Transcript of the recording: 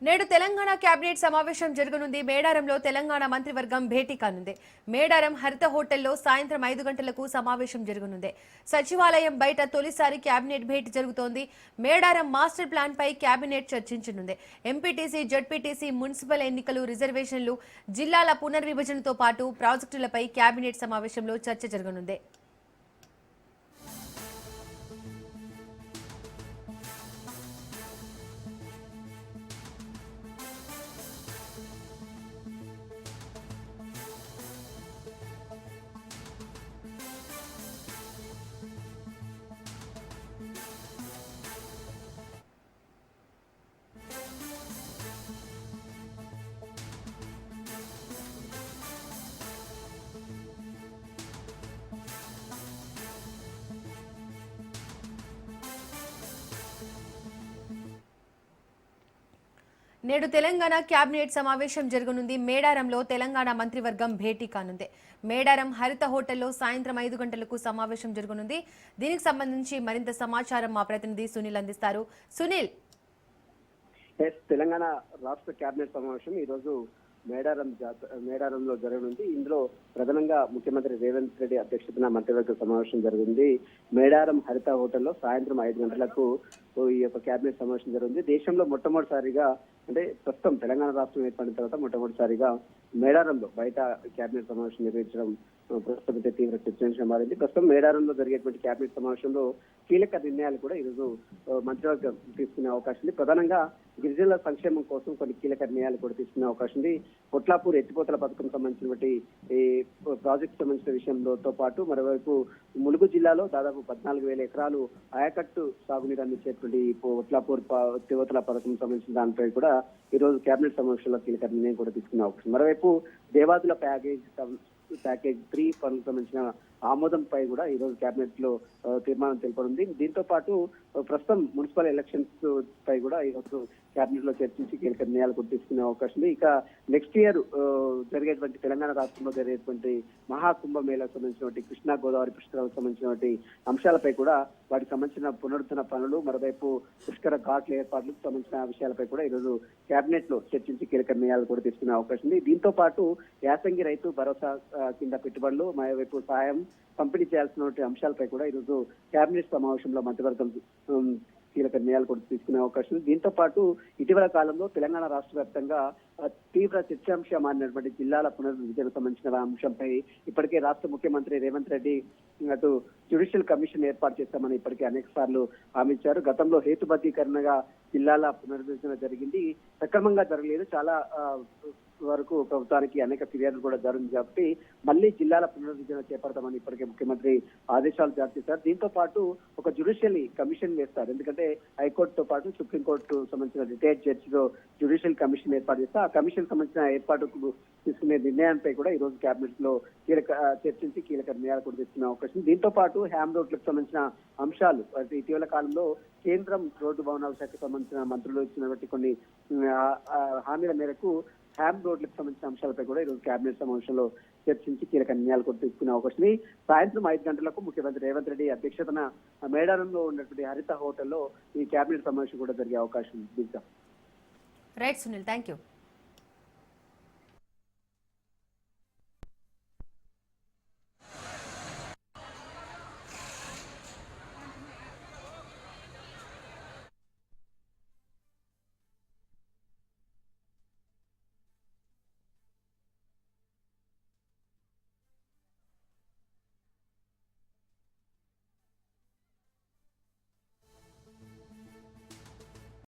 నేడు తెలంగాణ కేబినెట్ సమావేశం జరగనుంది. మేడారంలో తెలంగాణ మంత్రివర్గం భేటీ కానుంది. మేడారం హరిత హోటల్లో సాయంత్రం 5 గంటలకు సమావేశం జరగనుంది. సచివాలయం బయట తొలిసారి కేబినెట్ భేటీ జరుగుతోంది. మేడారం మాస్టర్ ప్లాన్ పై కేబినెట్ చర్చించనుంది. ఎంపీటీసీ, జడ్పీటీసీ, మున్సిపల్ ఎన్నికలు, రిజర్వేషన్లు, జిల్లాల పునర్విభజనతో పాటు ప్రాజెక్టులపై కేబినెట్ సమావేశంలో చర్చ జరగనుంది. నేడు తెలంగాణ కేబినెట్ సమావేశం జరగనుంది. మేడారంలో తెలంగాణ మంత్రివర్గం భేటీ కానుంది. మేడారం హరిత హోటల్లో సాయంత్రం 5 గంటలకు సమావేశం జరగనుంది. దీనికి సంబంధించి మరింత సమాచారం మా ప్రతినిధి సునీల్ అందిస్తారు. సునీల్, తెలంగాణ రాష్ట్ర కేబినెట్ సమావేశం ఈ రోజు మేడారంలో జరగనుంది. ఇందులో ప్రధానంగా ముఖ్యమంత్రి రేవంత్ రెడ్డి అధ్యక్షతన మంత్రివర్గ సమావేశం జరిగింది. మేడారం హరిత హోటల్లో సాయంత్రం 5 గంటలకు ఈ యొక్క కేబినెట్ సమావేశం జరిగింది. దేశంలో మొట్టమొదటిసారిగా, అంటే ప్రస్తుతం తెలంగాణ రాష్ట్రం ఏర్పడిన తర్వాత మొట్టమొదటిసారిగా మేడారంలో బయట కేబినెట్ సమావేశం నిర్వహించడం ప్రస్తుతం తీవ్ర చర్చనీయాంశంగా మారింది. ప్రస్తుతం మేడారంలో జరిగేటువంటి కేబినెట్ సమావేశంలో కీలక నిర్ణయాలు కూడా ఈరోజు మంత్రివర్గం తీసుకునే అవకాశం ఉంది. ప్రధానంగా గిరిజనుల సంక్షేమం కోసం కొన్ని కీలక నిర్ణయాలు కూడా తీసుకునే అవకాశం ఉంది. పొట్లాపూర్ ఎత్తిపోతల పథకం సంబంధించినటువంటి ఈ ప్రాజెక్ట్ సంబంధించిన విషయంతో పాటు మరోవైపు ములుగు జిల్లాలో దాదాపు 14,000 ఎకరాలు ఆయకట్టు సాగునీరు అందించేటువంటి పొట్లాపూర్ ఎత్తిపోతల పథకం సంబంధించిన దానిపై కూడా ఈ రోజు కేబినెట్ సమావేశంలో కీలక నిర్ణయం కూడా తీసుకునే అవకాశం. మరోవైపు దేవాదుల ప్యాకేజ్ 3 పనులకు సంబంధించిన ఆమోదంపై కూడా ఈ రోజు కేబినెట్ లో తీర్మానం తెలుపనుంది. దీంతో పాటు ప్రస్తుతం మున్సిపల్ ఎలక్షన్స్ పై కూడా ఈ రోజు కేబినెట్ లో చర్చించి కీలక నిర్ణయాలు కూడా తీసుకునే అవకాశం ఉంది. ఇక నెక్స్ట్ ఇయర్ జరిగేటువంటి తెలంగాణ రాష్ట్రంలో జరిగేటువంటి మహాకుంభమేళకు సంబంధించినటువంటి కృష్ణా గోదావరి పుష్కరాలకు సంబంధించినటువంటి అంశాలపై కూడా వాటికి సంబంధించిన పునరుద్ధరణ పనులు, మరోవైపు పుష్కర ఘాట్ల ఏర్పాట్లకు సంబంధించిన విషయాలపై కూడా ఈ రోజు కేబినెట్ లో చర్చించి కీలక నిర్ణయాలు కూడా తీసుకునే అవకాశం ఉంది. దీంతో పాటు యాసంగి రైతు భరోసా కింద పెట్టుబడులు, మరోవైపు సాయం పంపిణీ చేయాల్సిన అంశాలపై కూడా ఈరోజు కేబినెట్ సమావేశంలో మంత్రివర్గం కీలక నిర్ణయాలు కూడా తీసుకునే అవకాశం ఉంది. దీంతో పాటు ఇటీవల కాలంలో తెలంగాణ రాష్ట్ర వ్యాప్తంగా తీవ్ర చర్చాంశం మారినటువంటి జిల్లాల పునర్విభజన సంబంధించిన అంశంపై ఇప్పటికే రాష్ట్ర ముఖ్యమంత్రి రేవంత్ రెడ్డి అటు జ్యుడిషియల్ కమిషన్ ఏర్పాటు చేస్తామని ఇప్పటికే అనేక సార్లు హామీ ఇచ్చారు. గతంలో హేతుబద్ధీకరణగా జిల్లాల పునర్విభజన జరిగింది, సక్రమంగా జరగలేదు. చాలా వరకు ప్రభుత్వానికి అనేక ఫిర్యాదులు కూడా జరిగింది కాబట్టి మళ్ళీ జిల్లాల పునర్విభజన చేపడతామని ఇప్పటికే ముఖ్యమంత్రి ఆదేశాలు జారీ చేశారు. దీంతో పాటు ఒక జ్యుడిషియల్ కమిషన్ వేస్తారు. ఎందుకంటే హైకోర్టుతో పాటు సుప్రీంకోర్టు సంబంధించిన రిటైర్డ్ జడ్జితో జ్యుడిషియల్ కమిషన్ ఏర్పాటు చేస్తే ఆ కమిషన్ సంబంధించిన ఏర్పాటుకు తీసుకునే నిర్ణయాలపై కూడా ఈ రోజు కేబినెట్ లో చర్చించి కీలక నిర్ణయాలు కూడా తీసుకునే అవకాశం. దీంతో పాటు హ్యామ్ రోడ్లకు సంబంధించిన అంశాలు, ఇటీవల కాలంలో కేంద్రం రోడ్డు భవనాల శాఖకు సంబంధించిన మంత్రులు ఇచ్చినటువంటి కొన్ని హామీల మేరకు హ్యామ్ రోడ్లకు సంబంధించిన అంశాలపై కూడా ఈరోజు కేబినెట్ సమావేశంలో చర్చించి కీలక నిర్ణయాలు కూడా తీసుకునే అవకాశం. సాయంత్రం 5 గంటలకు ముఖ్యమంత్రి రేవంత్ రెడ్డి అధ్యక్షతన మేడారంలో ఉన్నటువంటి హరిత హోటల్లో ఈ కేబినెట్ సమావేశం కూడా జరిగే అవకాశం ఉంది. Right Sunil, thank you.